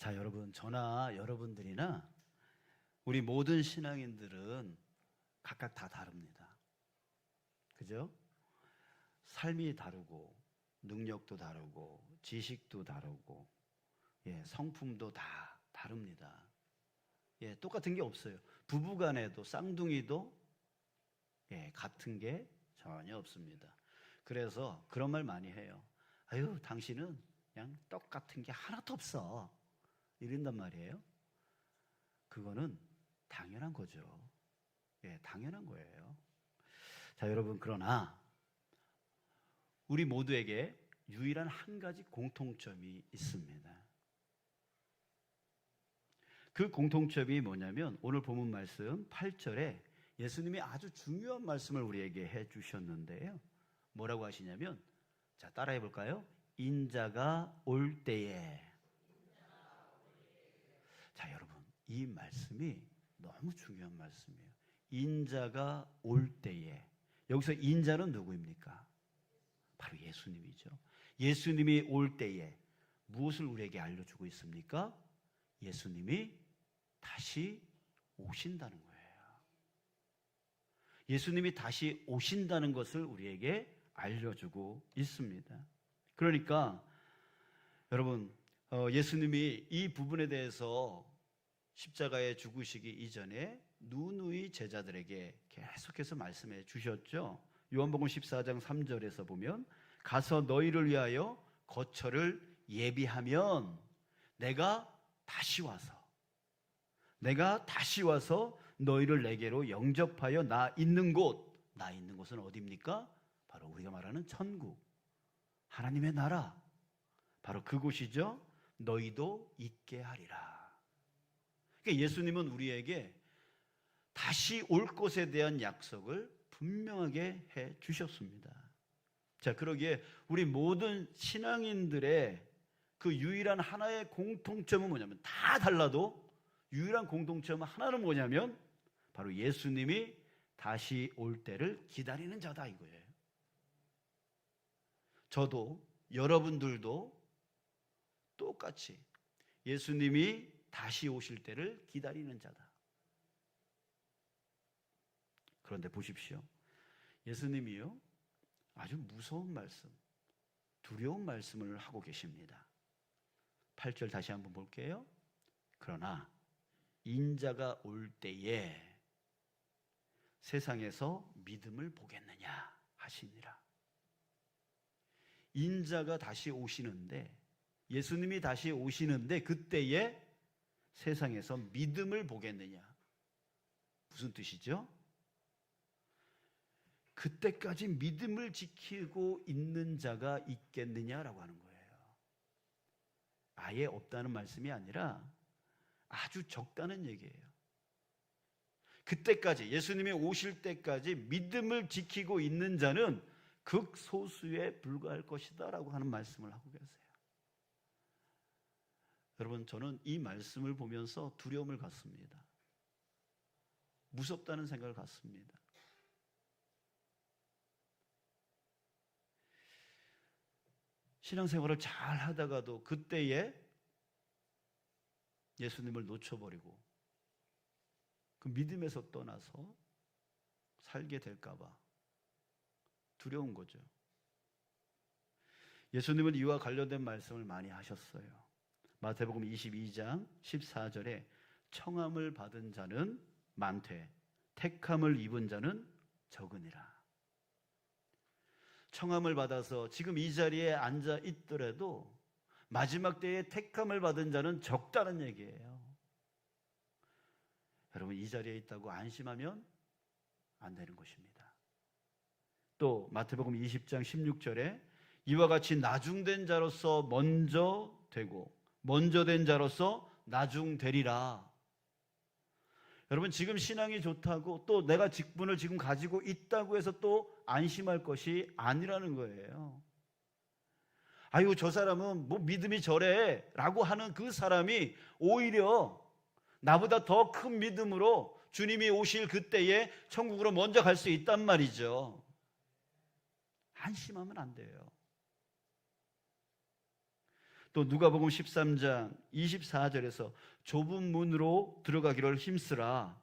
자, 여러분, 저나 여러분들이나 우리 모든 신앙인들은 각각 다 다릅니다. 그죠? 삶이 다르고 능력도 다르고 지식도 다르고 성품도 다 다릅니다. 똑같은 게 없어요. 부부간에도 쌍둥이도 같은 게 전혀 없습니다. 그래서 그런 말 많이 해요. 아유, 당신은 그냥 똑같은 게 하나도 없어, 이런단 말이에요. 그거는 당연한 거죠. 당연한 거예요. 자, 여러분, 그러나 우리 모두에게 유일한 한 가지 공통점이 있습니다. 그 공통점이 뭐냐면 오늘 본문 말씀 8절에 예수님이 아주 중요한 말씀을 우리에게 해주셨는데요. 뭐라고 하시냐면, 자, 따라해 볼까요? 인자가 올 때에. 자, 여러분, 이 말씀이 너무 중요한 말씀이에요. 인자가 올 때에. 여기서 인자는 누구입니까? 바로 예수님이죠. 예수님이 올 때에 무엇을 우리에게 알려주고 있습니까? 예수님이 다시 오신다는 거예요. 예수님이 다시 오신다는 것을 우리에게 알려주고 있습니다. 그러니까 여러분, 예수님이 이 부분에 대해서 십자가에 죽으시기 이전에 누누이 제자들에게 계속해서 말씀해 주셨죠. 요한복음 14장 3절에서 보면, 가서 너희를 위하여 거처를 예비하면 내가 다시 와서 너희를 내게로 영접하여 나 있는 곳은 어디입니까? 바로 우리가 말하는 천국, 하나님의 나라, 바로 그곳이죠. 너희도 있게 하리라. 그러니까 예수님은 우리에게 다시 올 것에 대한 약속을 분명하게 해 주셨습니다. 자, 그러기에 우리 모든 신앙인들의 그 유일한 하나의 공통점은 뭐냐면, 다 달라도 유일한 공통점 하나는 뭐냐면 바로 예수님이 다시 올 때를 기다리는 자다, 이거예요. 저도 여러분들도 똑같이 예수님이 다시 오실 때를 기다리는 자다. 그런데 보십시오. 예수님이요, 아주 무서운 말씀, 두려운 말씀을 하고 계십니다. 8절 다시 한번 볼게요. 그러나 인자가 올 때에 세상에서 믿음을 보겠느냐 하시니라. 인자가 다시 오시는데, 예수님이 다시 오시는데 그때에 세상에서 믿음을 보겠느냐. 무슨 뜻이죠? 그때까지 믿음을 지키고 있는 자가 있겠느냐라고 하는 거예요. 아예 없다는 말씀이 아니라 아주 적다는 얘기예요. 그때까지, 예수님이 오실 때까지 믿음을 지키고 있는 자는 극소수에 불과할 것이다 라고 하는 말씀을 하고 계세요. 여러분, 저는 이 말씀을 보면서 두려움을 갖습니다. 무섭다는 생각을 갖습니다. 신앙생활을 잘 하다가도 그때에 예수님을 놓쳐버리고 그 믿음에서 떠나서 살게 될까봐 두려운 거죠. 예수님은 이와 관련된 말씀을 많이 하셨어요. 마태복음 22장 14절에 청함을 받은 자는 많되 택함을 입은 자는 적으니라. 청함을 받아서 지금 이 자리에 앉아 있더라도 마지막 때에 택함을 받은 자는 적다는 얘기예요. 여러분, 이 자리에 있다고 안심하면 안 되는 것입니다. 또 마태복음 20장 16절에 이와 같이 나중된 자로서 먼저 되고 먼저 된 자로서 나중되리라. 여러분, 지금 신앙이 좋다고 또 내가 직분을 지금 가지고 있다고 해서 또 안심할 것이 아니라는 거예요. 아유, 저 사람은 뭐 믿음이 저래 라고 하는 그 사람이 오히려 나보다 더 큰 믿음으로 주님이 오실 그때에 천국으로 먼저 갈 수 있단 말이죠. 안심하면 안 돼요. 또 누가복음 13장 24절에서 좁은 문으로 들어가기를 힘쓰라.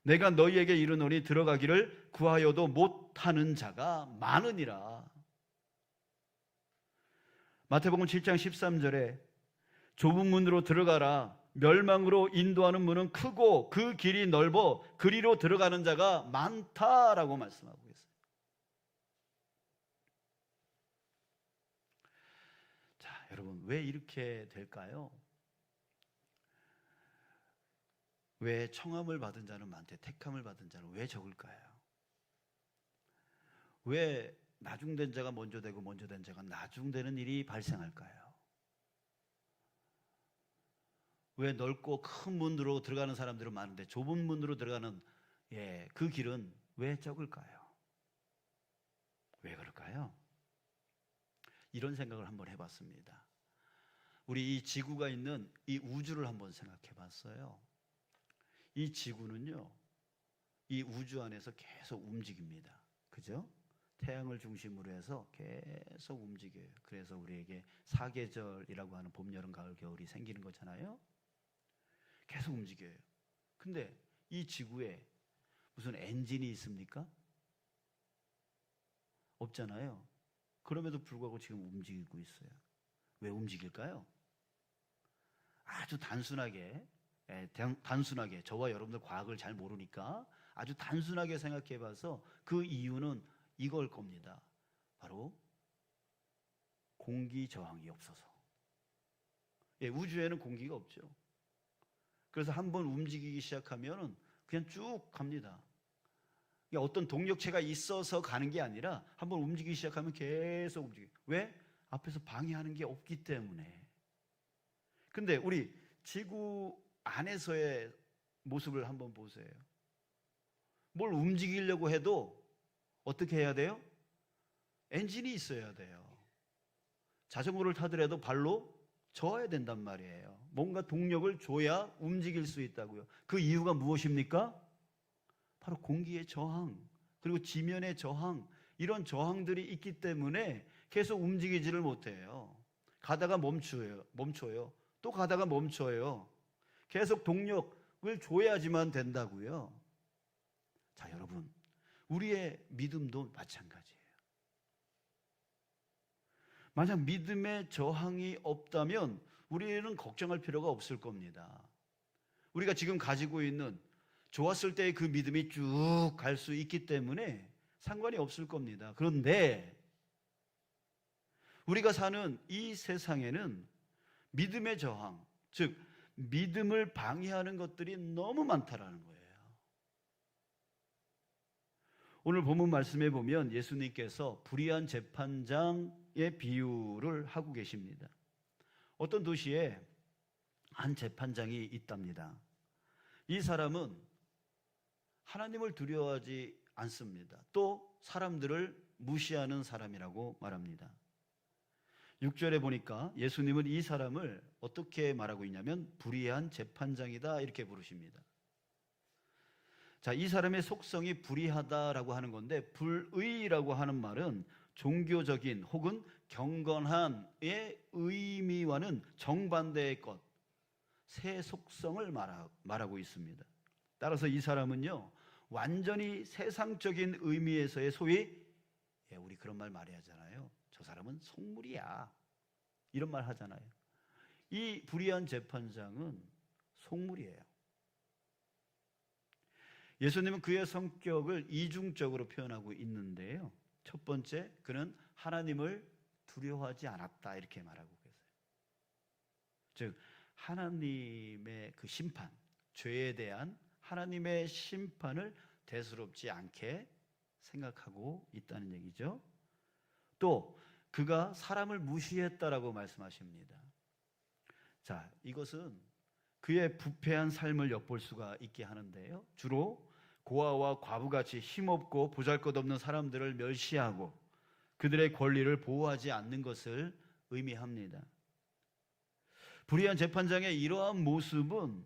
내가 너희에게 이르노니 들어가기를 구하여도 못하는 자가 많으니라. 마태복음 7장 13절에 좁은 문으로 들어가라. 멸망으로 인도하는 문은 크고 그 길이 넓어 그리로 들어가는 자가 많다라고 말씀하고 있어요. 자, 여러분, 왜 이렇게 될까요? 왜 청함을 받은 자는 많되 택함을 받은 자는 왜 적을까요? 왜 나중된 자가 먼저 되고 먼저 된 자가 나중되는 일이 발생할까요? 왜 넓고 큰 문으로 들어가는 사람들은 많은데 좁은 문으로 들어가는 그 길은 왜 적을까요? 왜 그럴까요? 이런 생각을 한번 해봤습니다. 우리 이 지구가 있는 이 우주를 한번 생각해 봤어요. 이 지구는요, 이 우주 안에서 계속 움직입니다. 그죠? 태양을 중심으로 해서 계속 움직여요. 그래서 우리에게 사계절이라고 하는 봄, 여름, 가을, 겨울이 생기는 거잖아요. 계속 움직여요. 근데 이 지구에 무슨 엔진이 있습니까? 없잖아요. 그럼에도 불구하고 지금 움직이고 있어요. 왜 움직일까요? 아주 단순하게 저와 여러분들 과학을 잘 모르니까 아주 단순하게 생각해 봐서 그 이유는 이걸 겁니다. 바로 공기 저항이 없어서. 우주에는 공기가 없죠. 그래서 한번 움직이기 시작하면 그냥 쭉 갑니다. 어떤 동력체가 있어서 가는 게 아니라 한번 움직이기 시작하면 계속 움직여요. 왜? 앞에서 방해하는 게 없기 때문에. 근데 우리 지구 안에서의 모습을 한번 보세요. 뭘 움직이려고 해도 어떻게 해야 돼요? 엔진이 있어야 돼요. 자전거를 타더라도 발로 저어야 된단 말이에요. 뭔가 동력을 줘야 움직일 수 있다고요. 그 이유가 무엇입니까? 바로 공기의 저항, 그리고 지면의 저항, 이런 저항들이 있기 때문에 계속 움직이지를 못해요. 가다가 멈춰요. 또 가다가 멈춰요. 계속 동력을 줘야지만 된다고요. 자, 여러분, 우리의 믿음도 마찬가지예요. 만약 믿음의 저항이 없다면 우리는 걱정할 필요가 없을 겁니다. 우리가 지금 가지고 있는 좋았을 때의 그 믿음이 쭉 갈 수 있기 때문에 상관이 없을 겁니다. 그런데 우리가 사는 이 세상에는 믿음의 저항, 즉 믿음을 방해하는 것들이 너무 많다라는 거예요. 오늘 본문 말씀에 보면 예수님께서 불의한 재판장의 비유를 하고 계십니다. 어떤 도시에 한 재판장이 있답니다. 이 사람은 하나님을 두려워하지 않습니다. 또 사람들을 무시하는 사람이라고 말합니다. 6절에 보니까 예수님은 이 사람을 어떻게 말하고 있냐면 불의한 재판장이다 이렇게 부르십니다. 자, 이 사람의 속성이 불의하다라고 하는 건데, 불의라고 하는 말은 종교적인 혹은 경건한의 의미와는 정반대의 것, 새 속성을 말하고 있습니다. 따라서 이 사람은요, 완전히 세상적인 의미에서의 소위 우리 그런 말 많이 하잖아요. 저 사람은 속물이야, 이런 말 하잖아요. 이 불의한 재판장은 속물이에요. 예수님은 그의 성격을 이중적으로 표현하고 있는데요. 첫 번째, 그는 하나님을 두려워하지 않았다 이렇게 말하고 계세요. 즉 하나님의 그 심판, 죄에 대한 하나님의 심판을 대수롭지 않게 생각하고 있다는 얘기죠. 또 그가 사람을 무시했다라고 말씀하십니다. 자, 이것은 그의 부패한 삶을 엿볼 수가 있게 하는데요. 주로 고아와 과부같이 힘없고 보잘것없는 사람들을 멸시하고 그들의 권리를 보호하지 않는 것을 의미합니다. 불의한 재판장의 이러한 모습은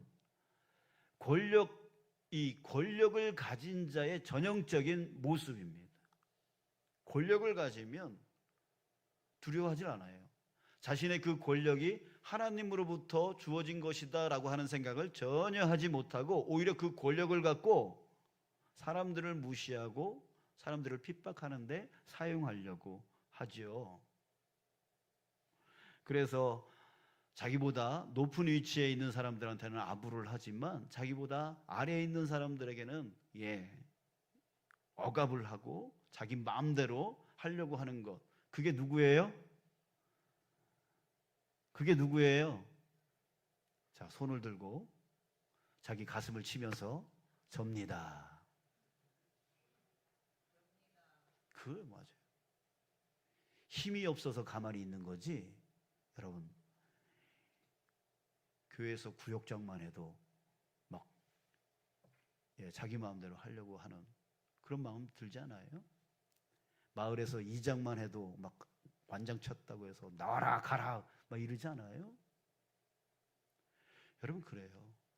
권력을 가진 자의 전형적인 모습입니다. 권력을 가지면 두려워하지 않아요. 자신의 그 권력이 하나님으로부터 주어진 것이다라고 하는 생각을 전혀 하지 못하고 오히려 그 권력을 갖고 사람들을 무시하고 사람들을 핍박하는데 사용하려고 하지요. 그래서 자기보다 높은 위치에 있는 사람들한테는 아부를 하지만 자기보다 아래에 있는 사람들에게는 억압을 하고 자기 마음대로 하려고 하는 것. 그게 누구예요? 그게 누구예요? 자, 손을 들고 자기 가슴을 치면서 접니다. 그게 맞아요. 힘이 없어서 가만히 있는 거지. 여러분, 교회에서 구역장만 해도 막 자기 마음대로 하려고 하는 그런 마음 들지 않아요? 마을에서 이장만 해도 막 관장 쳤다고 해서 나와라 가라 막 이러지 않아요? 여러분, 그래요.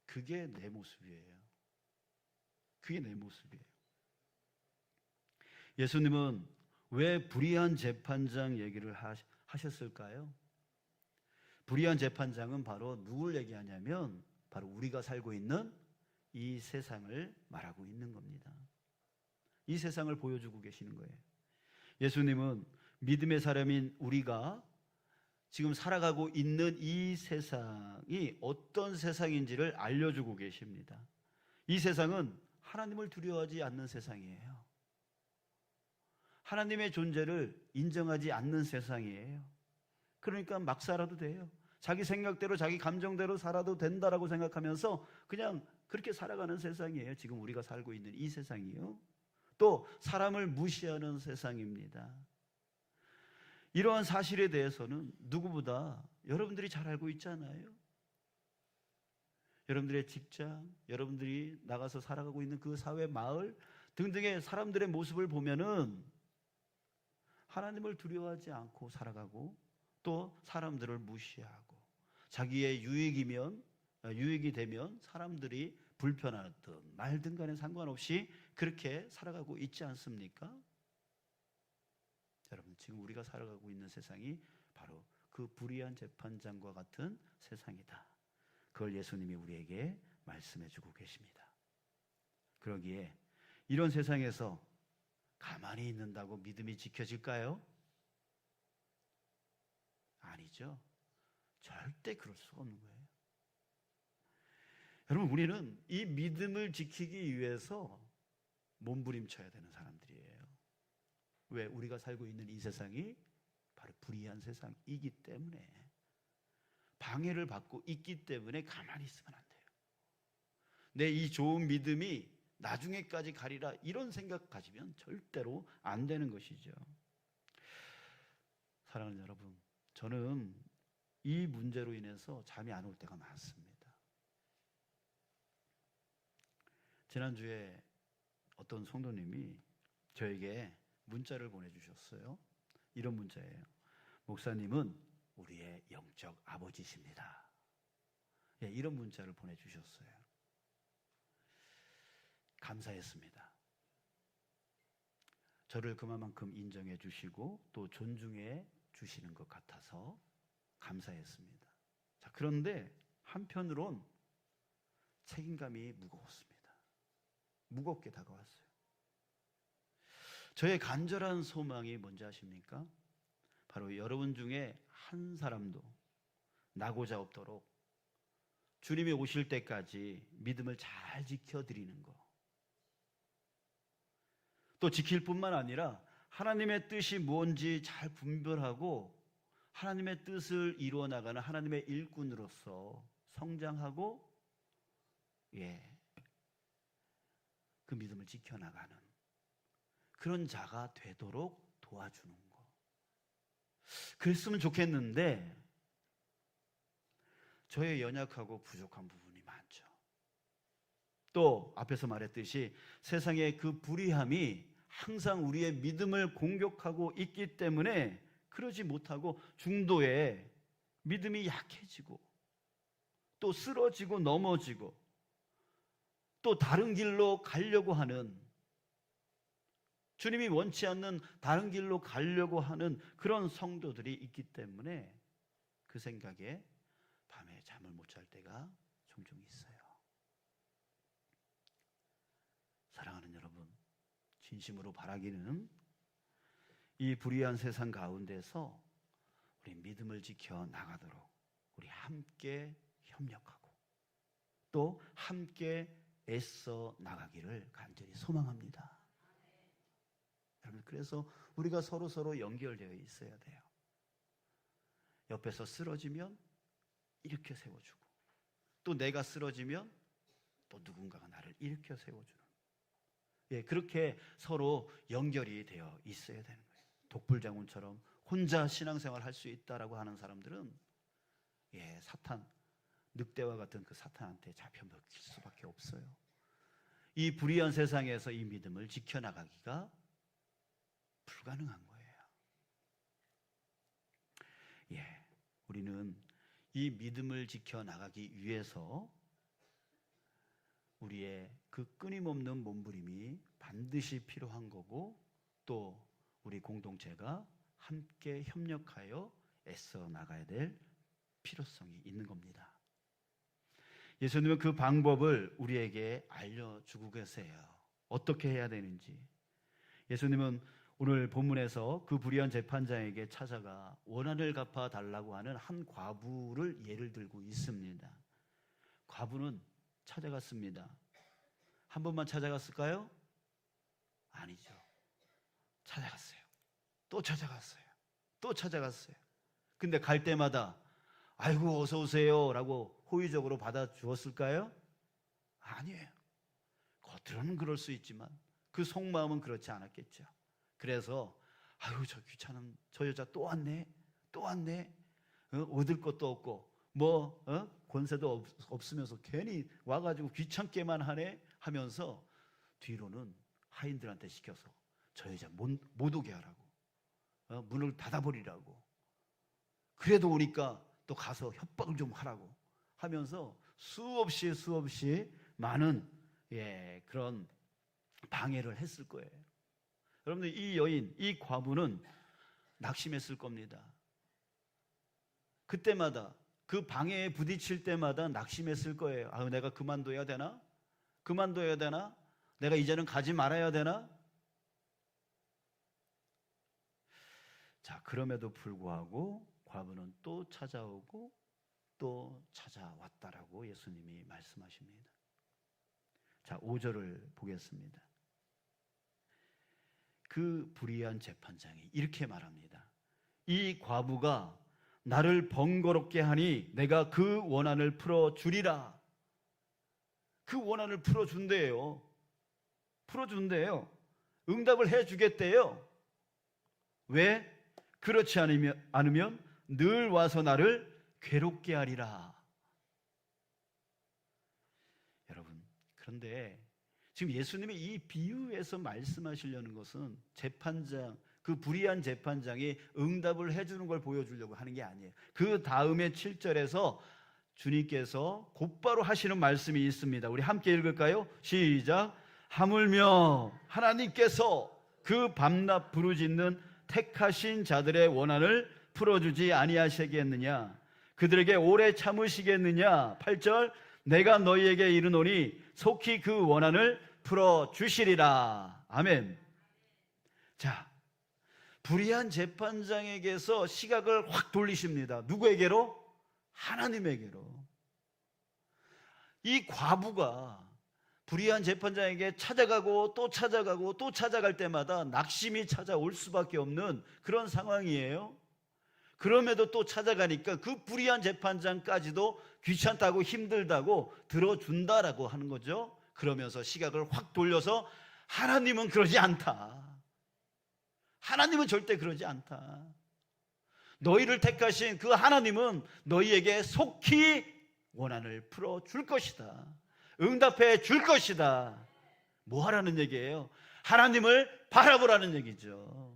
그게 내 모습이에요. 그게 내 모습이에요. 예수님은 왜 불의한 재판장 얘기를 하셨을까요? 불의한 재판장은 바로 누굴 얘기하냐면 바로 우리가 살고 있는 이 세상을 말하고 있는 겁니다. 이 세상을 보여주고 계시는 거예요. 예수님은 믿음의 사람인 우리가 지금 살아가고 있는 이 세상이 어떤 세상인지를 알려주고 계십니다. 이 세상은 하나님을 두려워하지 않는 세상이에요. 하나님의 존재를 인정하지 않는 세상이에요. 그러니까 막 살아도 돼요. 자기 생각대로 자기 감정대로 살아도 된다라고 생각하면서 그냥 그렇게 살아가는 세상이에요. 지금 우리가 살고 있는 이 세상이요. 또 사람을 무시하는 세상입니다. 이러한 사실에 대해서는 누구보다 여러분들이 잘 알고 있잖아요. 여러분들의 직장, 여러분들이 나가서 살아가고 있는 그 사회, 마을 등등의 사람들의 모습을 보면은 하나님을 두려워하지 않고 살아가고 또 사람들을 무시하고 자기의 유익이 되면 사람들이 불편하든 말든 간에 상관없이 그렇게 살아가고 있지 않습니까? 여러분, 지금 우리가 살아가고 있는 세상이 바로 그 불의한 재판장과 같은 세상이다. 그걸 예수님이 우리에게 말씀해 주고 계십니다. 그러기에 이런 세상에서 가만히 있는다고 믿음이 지켜질까요? 아니죠. 절대 그럴 수가 없는 거예요. 여러분, 우리는 이 믿음을 지키기 위해서 몸부림쳐야 되는 사람들이에요. 왜? 우리가 살고 있는 이 세상이 바로 불의한 세상이기 때문에, 방해를 받고 있기 때문에 가만히 있으면 안 돼요. 내 이 좋은 믿음이 나중에까지 가리라 이런 생각 가지면 절대로 안 되는 것이죠. 사랑하는 여러분, 저는 이 문제로 인해서 잠이 안 올 때가 많습니다. 지난주에 어떤 성도님이 저에게 문자를 보내주셨어요. 이런 문자예요. 목사님은 우리의 영적 아버지십니다. 이런 문자를 보내주셨어요. 감사했습니다. 저를 그만큼 인정해 주시고 또 존중해 주시는 것 같아서 감사했습니다. 자, 그런데 한편으론 책임감이 무거웠습니다. 무겁게 다가왔어요. 저의 간절한 소망이 뭔지 아십니까? 바로 여러분 중에 한 사람도 나고자 없도록 주님이 오실 때까지 믿음을 잘 지켜드리는 거. 또 지킬 뿐만 아니라 하나님의 뜻이 뭔지 잘 분별하고 하나님의 뜻을 이루어 나가는 하나님의 일꾼으로서 성장하고 그 믿음을 지켜나가는 그런 자가 되도록 도와주는 거. 그랬으면 좋겠는데 저의 연약하고 부족한 부분이 많죠. 또 앞에서 말했듯이 세상의 그 불의함이 항상 우리의 믿음을 공격하고 있기 때문에 그러지 못하고 중도에 믿음이 약해지고 또 쓰러지고 넘어지고 또 다른 길로 가려고 하는, 주님이 원치 않는 다른 길로 가려고 하는 그런 성도들이 있기 때문에 그 생각에 밤에 잠을 못 잘 때가 종종 있어요. 사랑하는 여러분, 진심으로 바라기는 이 불의한 세상 가운데서 우리 믿음을 지켜 나가도록 우리 함께 협력하고 또 함께 애써 나가기를 간절히 소망합니다. 여러분, 그래서 우리가 서로 연결되어 있어야 돼요. 옆에서 쓰러지면 일으켜 세워주고, 또 내가 쓰러지면 또 누군가가 나를 일으켜 세워주는, 그렇게 서로 연결이 되어 있어야 되는 거예요. 독불장군처럼 혼자 신앙생활 할 수 있다라고 하는 사람들은 사탄, 늑대와 같은 그 사탄한테 잡혀 먹힐 수밖에 없어요. 이 불의한 세상에서 이 믿음을 지켜나가기가 불가능한 거예요. 우리는 이 믿음을 지켜나가기 위해서 우리의 그 끊임없는 몸부림이 반드시 필요한 거고, 또 우리 공동체가 함께 협력하여 애써 나가야 될 필요성이 있는 겁니다. 예수님은 그 방법을 우리에게 알려주고 계세요. 어떻게 해야 되는지. 예수님은 오늘 본문에서 그 불의한 재판장에게 찾아가 원한을 갚아달라고 하는 한 과부를 예를 들고 있습니다. 과부는 찾아갔습니다. 한 번만 찾아갔을까요? 아니죠. 찾아갔어요. 또 찾아갔어요. 또 찾아갔어요. 근데 갈 때마다 아이고 어서 오세요 라고 호의적으로 받아주었을까요? 아니에요. 겉으로는 그럴 수 있지만 그 속마음은 그렇지 않았겠죠. 그래서 아유 저 귀찮은 저 여자 또 왔네, 또 왔네, 얻을 것도 없고 권세도 없으면서 괜히 와가지고 귀찮게만 하네 하면서 뒤로는 하인들한테 시켜서 저 여자 못 오게 하라고, 문을 닫아버리라고, 그래도 오니까 또 가서 협박을 좀 하라고 하면서 수없이 많은 그런 방해를 했을 거예요. 여러분들, 이 여인, 이 과부는 낙심했을 겁니다. 그때마다 그 방해에 부딪힐 때마다 낙심했을 거예요. 아, 내가 그만둬야 되나? 그만둬야 되나? 내가 이제는 가지 말아야 되나? 자, 그럼에도 불구하고 과부는 또 찾아오고 또 찾아왔다라고 예수님이 말씀하십니다. 자, 5절을 보겠습니다. 그 불의한 재판장이 이렇게 말합니다. 이 과부가 나를 번거롭게 하니 내가 그 원한을 풀어주리라. 그 원한을 풀어준대요. 응답을 해주겠대요. 왜? 그렇지 않으면 늘 와서 나를 괴롭게 하리라. 여러분, 그런데 지금 예수님이 이 비유에서 말씀하시려는 것은 재판장, 그 불의한 재판장이 응답을 해주는 걸 보여주려고 하는 게 아니에요. 그 다음에 7절에서 주님께서 곧바로 하시는 말씀이 있습니다. 우리 함께 읽을까요? 시작. 하물며 하나님께서 그 밤낮 부르짖는 택하신 자들의 원한을 풀어주지 아니하시겠느냐? 그들에게 오래 참으시겠느냐? 8절. 내가 너희에게 이르노니 속히 그 원한을 풀어주시리라. 아멘. 자, 불의한 재판장에게서 시각을 확 돌리십니다. 누구에게로? 하나님에게로. 이 과부가 불의한 재판장에게 찾아가고 또 찾아가고 또 찾아갈 때마다 낙심이 찾아올 수밖에 없는 그런 상황이에요. 그럼에도 또 찾아가니까 그 불의한 재판장까지도 귀찮다고 힘들다고 들어준다라고 하는 거죠. 그러면서 시각을 확 돌려서 하나님은 그러지 않다. 하나님은 절대 그러지 않다. 너희를 택하신 그 하나님은 너희에게 속히 원한을 풀어줄 것이다. 응답해 줄 것이다. 뭐 하라는 얘기예요? 하나님을 바라보라는 얘기죠.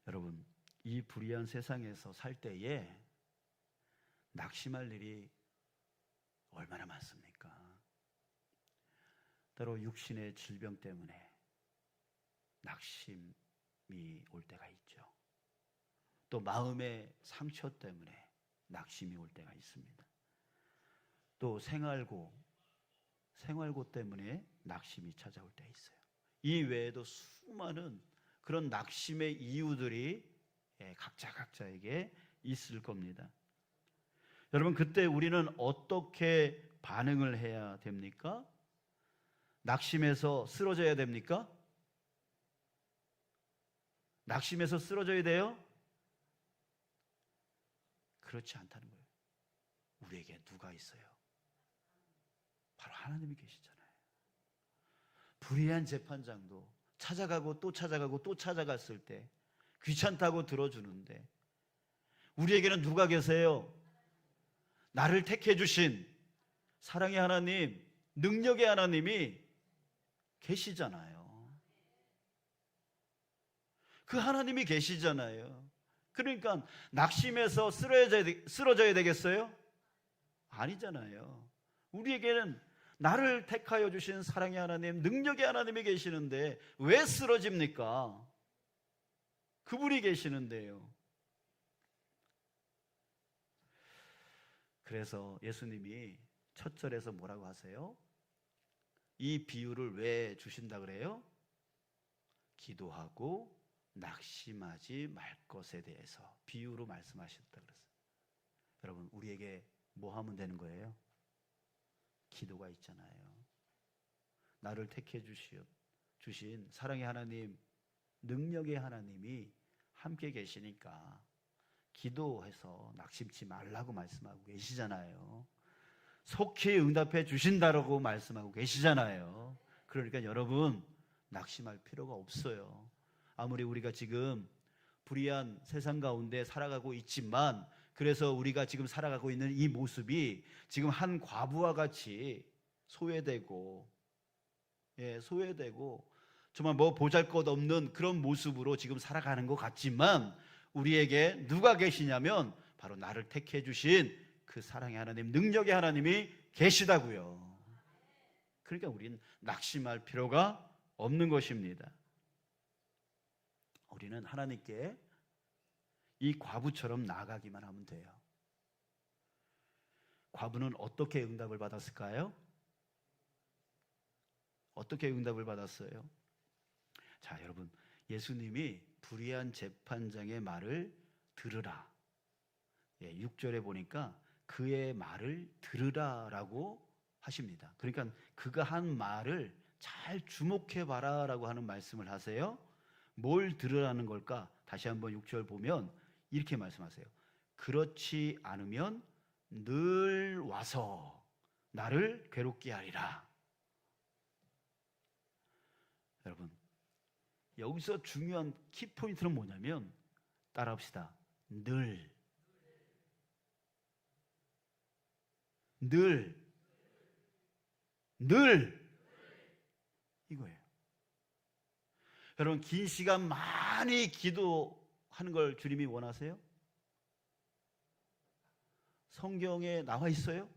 여러분, 이 불의한 세상에서 살 때에 낙심할 일이 얼마나 많습니까? 때로 육신의 질병 때문에, 낙심이 올 때가 있죠. 또 마음의 상처 때문에 낙심이 올 때가 있습니다. 또 생활고 때문에 낙심이 찾아올 때 있어요. 이 외에도 수많은 그런 낙심의 이유들이 각자에게 있을 겁니다. 여러분, 그때 우리는 어떻게 반응을 해야 됩니까? 낙심해서 쓰러져야 됩니까? 낙심해서 쓰러져야 돼요? 그렇지 않다는 거예요. 우리에게 누가 있어요? 바로 하나님이 계시잖아요. 불의한 재판장도 찾아가고 또 찾아가고 또 찾아갔을 때 귀찮다고 들어주는데 우리에게는 누가 계세요? 나를 택해 주신 사랑의 하나님, 능력의 하나님이 계시잖아요. 그 하나님이 계시잖아요. 그러니까 낙심해서 쓰러져야 되겠어요? 아니잖아요. 우리에게는 나를 택하여 주신 사랑의 하나님, 능력의 하나님이 계시는데 왜 쓰러집니까? 그분이 계시는데요. 그래서 예수님이 첫 절에서 뭐라고 하세요? 이 비유를 왜 주신다 그래요? 기도하고 낙심하지 말 것에 대해서 비유로 말씀하셨다 그랬어요. 여러분, 우리에게 뭐 하면 되는 거예요? 기도가 있잖아요. 나를 택해 주신 사랑의 하나님, 능력의 하나님이 함께 계시니까 기도해서 낙심치 말라고 말씀하고 계시잖아요. 속히 응답해 주신다라고 말씀하고 계시잖아요. 그러니까 여러분, 낙심할 필요가 없어요. 아무리 우리가 지금 불의한 세상 가운데 살아가고 있지만, 그래서 우리가 지금 살아가고 있는 이 모습이 지금 한 과부와 같이 소외되고 정말 뭐 보잘것없는 그런 모습으로 지금 살아가는 것 같지만, 우리에게 누가 계시냐면 바로 나를 택해 주신 그 사랑의 하나님, 능력의 하나님이 계시다고요. 그러니까 우리는 낙심할 필요가 없는 것입니다. 우리는 하나님께 이 과부처럼 나아가기만 하면 돼요. 과부는 어떻게 응답을 받았을까요? 어떻게 응답을 받았어요? 자, 여러분, 예수님이 불의한 재판장의 말을 들으라. 6절에 보니까 그의 말을 들으라라고 하십니다. 그러니까 그가 한 말을 잘 주목해 봐라라고 하는 말씀을 하세요. 뭘 들으라는 걸까? 다시 한번 6절 보면 이렇게 말씀하세요. 그렇지 않으면 늘 와서 나를 괴롭게 하리라. 여러분, 여기서 중요한 키포인트는 뭐냐면, 따라합시다. 늘 이거예요. 여러분, 긴 시간 많이 기도하는 걸 주님이 원하세요? 성경에 나와 있어요?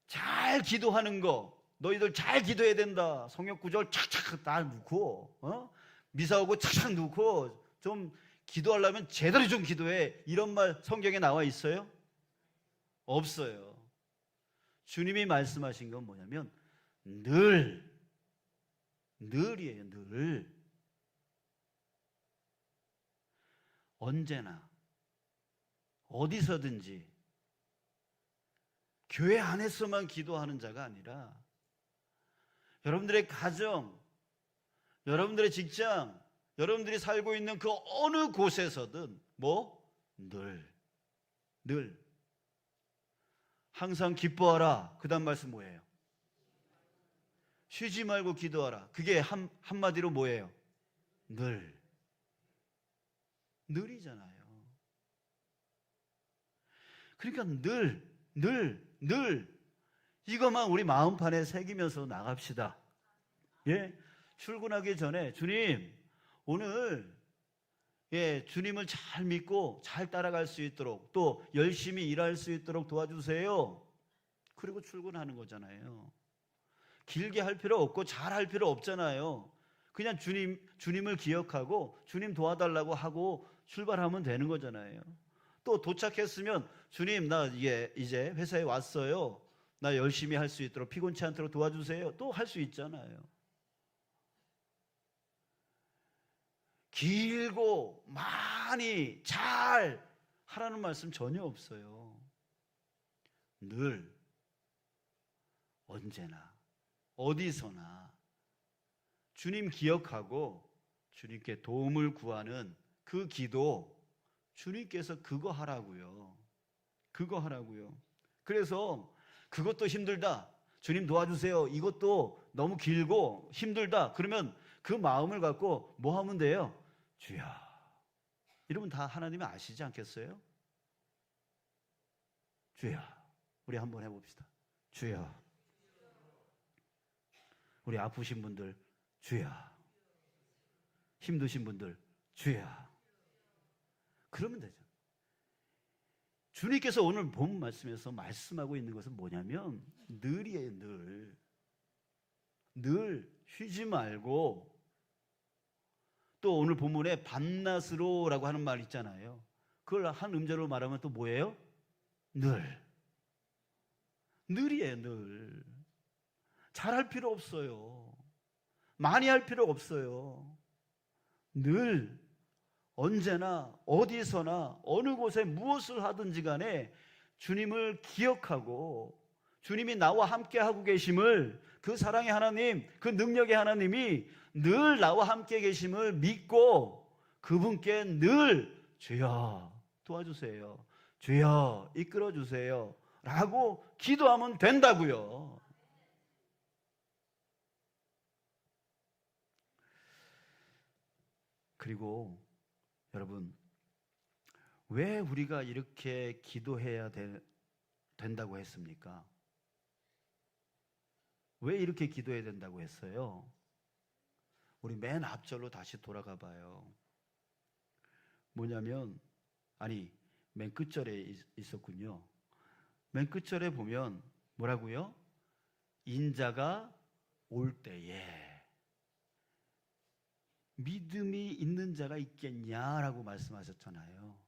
잘 기도하는 거, 너희들 잘 기도해야 된다. 성경 구절 착착 다 넣고, 미사오고 착착 넣고, 좀 기도하려면 제대로 좀 기도해. 이런 말 성경에 나와 있어요? 없어요. 주님이 말씀하신 건 뭐냐면 늘이에요. 늘. 언제나 어디서든지 교회 안에서만 기도하는 자가 아니라 여러분들의 가정, 여러분들의 직장, 여러분들이 살고 있는 그 어느 곳에서든 늘 항상 기뻐하라. 그 다음 말씀 뭐예요? 쉬지 말고 기도하라. 그게 한마디로 뭐예요? 늘이잖아요. 그러니까 늘 이것만 우리 마음판에 새기면서 나갑시다. 출근하기 전에 주님, 오늘 주님을 잘 믿고 잘 따라갈 수 있도록, 또 열심히 일할 수 있도록 도와주세요. 그리고 출근하는 거잖아요. 길게 할 필요 없고 잘 할 필요 없잖아요. 그냥 주님을 기억하고 주님 도와달라고 하고 출발하면 되는 거잖아요. 또 도착했으면 주님 나 이제 회사에 왔어요. 나 열심히 할 수 있도록 피곤치 않도록 도와주세요. 또 할 수 있잖아요. 길고 많이 잘 하라는 말씀 전혀 없어요. 늘 언제나 어디서나 주님 기억하고 주님께 도움을 구하는 그 기도, 주님께서 그거 하라고요. 그거 하라고요. 그래서 그것도 힘들다, 주님 도와주세요, 이것도 너무 길고 힘들다, 그러면 그 마음을 갖고 뭐 하면 돼요? 주여, 이러면 다 하나님이 아시지 않겠어요? 주여, 우리 한번 해봅시다. 주여, 우리 아프신 분들 주여, 힘드신 분들 주여, 그러면 되죠. 주님께서 오늘 본 말씀에서 말씀하고 있는 것은 뭐냐면 늘이에요. 늘 쉬지 말고, 또 오늘 본문에 밤낮으로라고 하는 말 있잖아요. 그걸 한 음절로 말하면 또 뭐예요? 늘이에요. 늘 잘할 필요 없어요. 많이 할 필요 없어요. 늘 언제나 어디서나 어느 곳에 무엇을 하든지 간에 주님을 기억하고 주님이 나와 함께 하고 계심을, 그 사랑의 하나님, 그 능력의 하나님이 늘 나와 함께 계심을 믿고 그분께 늘 주여 도와주세요, 주여 이끌어 주세요 라고 기도하면 된다고요. 그리고 여러분, 왜 우리가 이렇게 기도해야 된다고 했습니까? 왜 이렇게 기도해야 된다고 했어요? 우리 맨 앞절로 다시 돌아가 봐요. 뭐냐면, 맨 끝절에 있었군요. 맨 끝절에 보면 뭐라고요? 인자가 올 때에 믿음이 있는 자가 있겠냐라고 말씀하셨잖아요.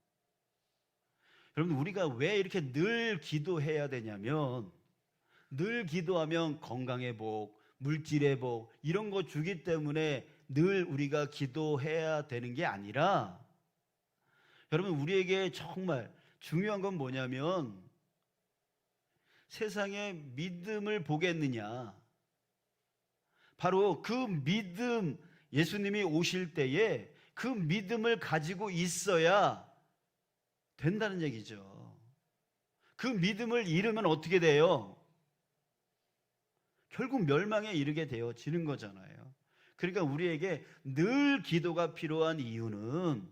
여러분, 우리가 왜 이렇게 늘 기도해야 되냐면, 늘 기도하면 건강의 복, 물질의 복 이런 거 주기 때문에 늘 우리가 기도해야 되는 게 아니라, 여러분, 우리에게 정말 중요한 건 뭐냐면, 세상에 믿음을 보겠느냐, 바로 그 믿음, 예수님이 오실 때에 그 믿음을 가지고 있어야 된다는 얘기죠. 그 믿음을 잃으면 어떻게 돼요? 결국 멸망에 이르게 되어지는 거잖아요. 그러니까 우리에게 늘 기도가 필요한 이유는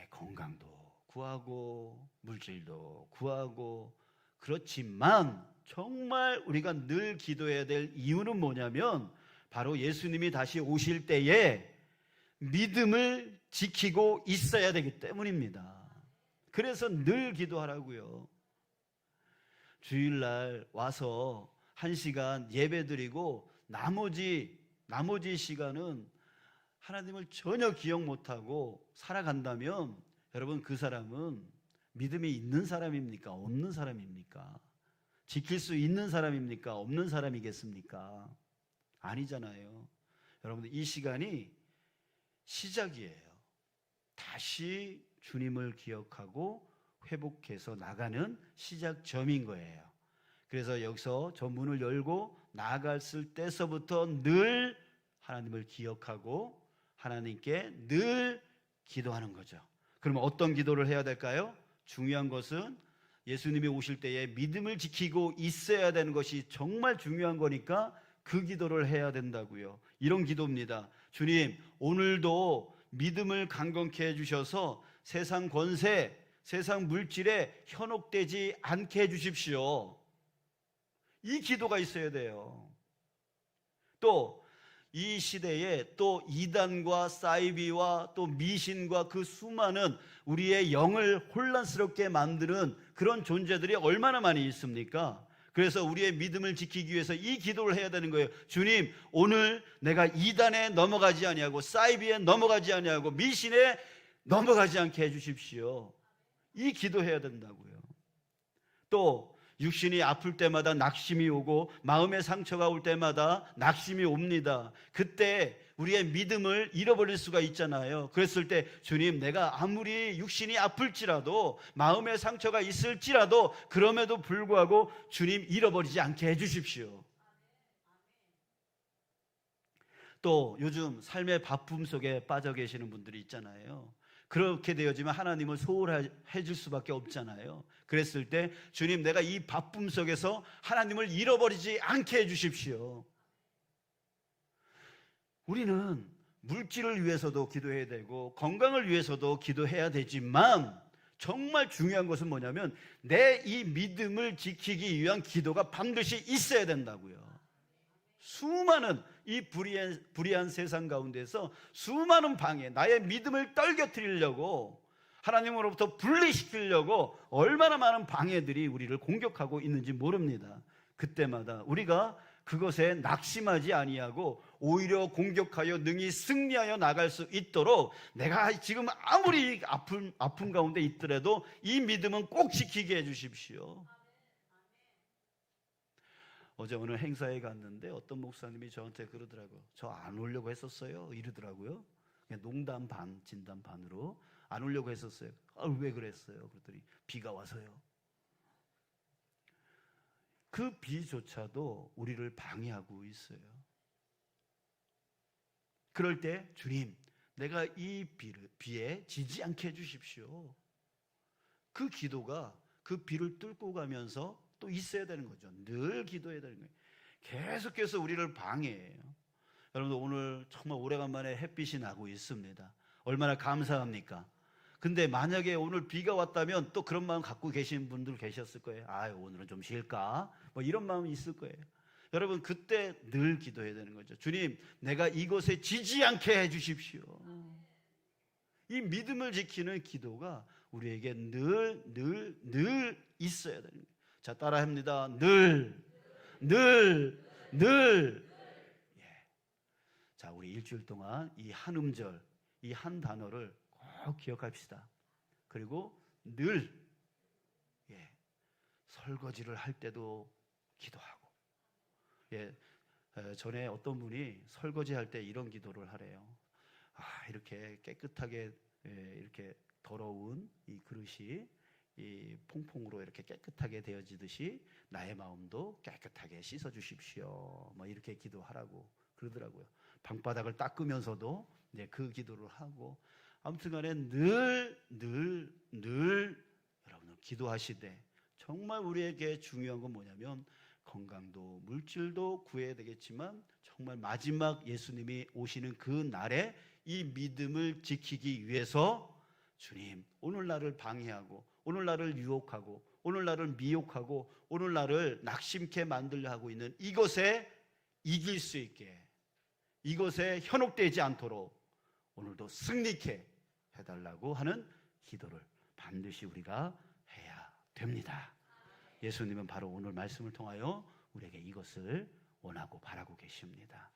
건강도 구하고 물질도 구하고, 그렇지만 정말 우리가 늘 기도해야 될 이유는 뭐냐면, 바로 예수님이 다시 오실 때에 믿음을 지키고 있어야 되기 때문입니다. 그래서 늘 기도하라고요. 주일날 와서 1시간 예배드리고 나머지 시간은 하나님을 전혀 기억 못하고 살아간다면, 여러분, 그 사람은 믿음이 있는 사람입니까? 없는 사람입니까? 지킬 수 있는 사람입니까? 없는 사람이겠습니까? 아니잖아요. 여러분들, 이 시간이 시작이에요. 다시 주님을 기억하고 회복해서 나가는 시작점인 거예요. 그래서 여기서 저 문을 열고 나아갔을 때서부터 늘 하나님을 기억하고 하나님께 늘 기도하는 거죠. 그러면 어떤 기도를 해야 될까요? 중요한 것은 예수님이 오실 때에 믿음을 지키고 있어야 되는 것이 정말 중요한 거니까 그 기도를 해야 된다고요. 이런 기도입니다. 주님, 오늘도 믿음을 강건케 해주셔서 세상 권세, 세상 물질에 현혹되지 않게 해주십시오. 이 기도가 있어야 돼요. 또 이 시대에 또 이단과 사이비와 또 미신과 그 수많은 우리의 영을 혼란스럽게 만드는 그런 존재들이 얼마나 많이 있습니까? 그래서 우리의 믿음을 지키기 위해서 이 기도를 해야 되는 거예요. 주님, 오늘 내가 이단에 넘어가지 아니하고 사이비에 넘어가지 아니하고 미신에 넘어가지 않게 해주십시오. 이 기도해야 된다고요. 또 육신이 아플 때마다 낙심이 오고 마음의 상처가 올 때마다 낙심이 옵니다. 그때 우리의 믿음을 잃어버릴 수가 있잖아요. 그랬을 때 주님, 내가 아무리 육신이 아플지라도 마음의 상처가 있을지라도 그럼에도 불구하고 주님 잃어버리지 않게 해주십시오. 또 요즘 삶의 바쁨 속에 빠져 계시는 분들이 있잖아요. 그렇게 되어지면 하나님을 소홀해 줄 수밖에 없잖아요. 그랬을 때 주님, 내가 이 바쁨 속에서 하나님을 잃어버리지 않게 해주십시오. 우리는 물질을 위해서도 기도해야 되고 건강을 위해서도 기도해야 되지만 정말 중요한 것은 뭐냐면 내 이 믿음을 지키기 위한 기도가 반드시 있어야 된다고요. 수많은 이 불의한 세상 가운데서 수많은 방해, 나의 믿음을 떨겨뜨리려고 하나님으로부터 분리시키려고 얼마나 많은 방해들이 우리를 공격하고 있는지 모릅니다. 그때마다 우리가 그것에 낙심하지 아니하고 오히려 공격하여 능히 승리하여 나갈 수 있도록 내가 지금 아무리 아픔 가운데 있더라도 이 믿음은 꼭 지키게 해주십시오. 어제 어느 행사에 갔는데 어떤 목사님이 저한테 그러더라고요. 저 안 오려고 했었어요 이러더라고요. 그냥 농담 반 진담 반으로 안 오려고 했었어요. 왜 그랬어요? 그랬더니 비가 와서요. 그 비조차도 우리를 방해하고 있어요. 그럴 때 주님, 내가 이 비에 지지 않게 해주십시오. 그 기도가 그 비를 뚫고 가면서 또 있어야 되는 거죠. 늘 기도해야 되는 거예요. 계속해서 우리를 방해해요. 여러분들 오늘 정말 오래간만에 햇빛이 나고 있습니다. 얼마나 감사합니까? 근데 만약에 오늘 비가 왔다면 또 그런 마음 갖고 계신 분들 계셨을 거예요. 오늘은 좀 쉴까? 뭐 이런 마음이 있을 거예요. 여러분 그때 늘 기도해야 되는 거죠. 주님, 내가 이곳에 지지 않게 해주십시오. 이 믿음을 지키는 기도가 우리에게 늘 있어야 되는 거예요. 자, 따라합니다. 늘. 예. 자, 우리 일주일 동안 이 한 음절, 이 한 단어를 꼭 기억합시다. 그리고 늘 설거지를 할 때도 기도하고, 전에 어떤 분이 설거지 할 때 이런 기도를 하래요. 이렇게 깨끗하게 이렇게 더러운 이 그릇이 이 퐁퐁으로 이렇게 깨끗하게 되어지듯이 나의 마음도 깨끗하게 씻어 주십시오. 뭐 이렇게 기도하라고 그러더라고요. 방바닥을 닦으면서도 그 기도를 하고, 아무튼간에 늘 여러분들 기도하시되, 정말 우리에게 중요한 건 뭐냐면 건강도 물질도 구해야 되겠지만 정말 마지막 예수님이 오시는 그 날에 이 믿음을 지키기 위해서 주님, 오늘 나를 방해하고 오늘 나를 유혹하고 오늘 나를 미혹하고 오늘 나를 낙심케 만들려 하고 있는 이것에 이길 수 있게, 이것에 현혹되지 않도록 오늘도 승리케 해달라고 하는 기도를 반드시 우리가 해야 됩니다. 예수님은 바로 오늘 말씀을 통하여 우리에게 이것을 원하고 바라고 계십니다.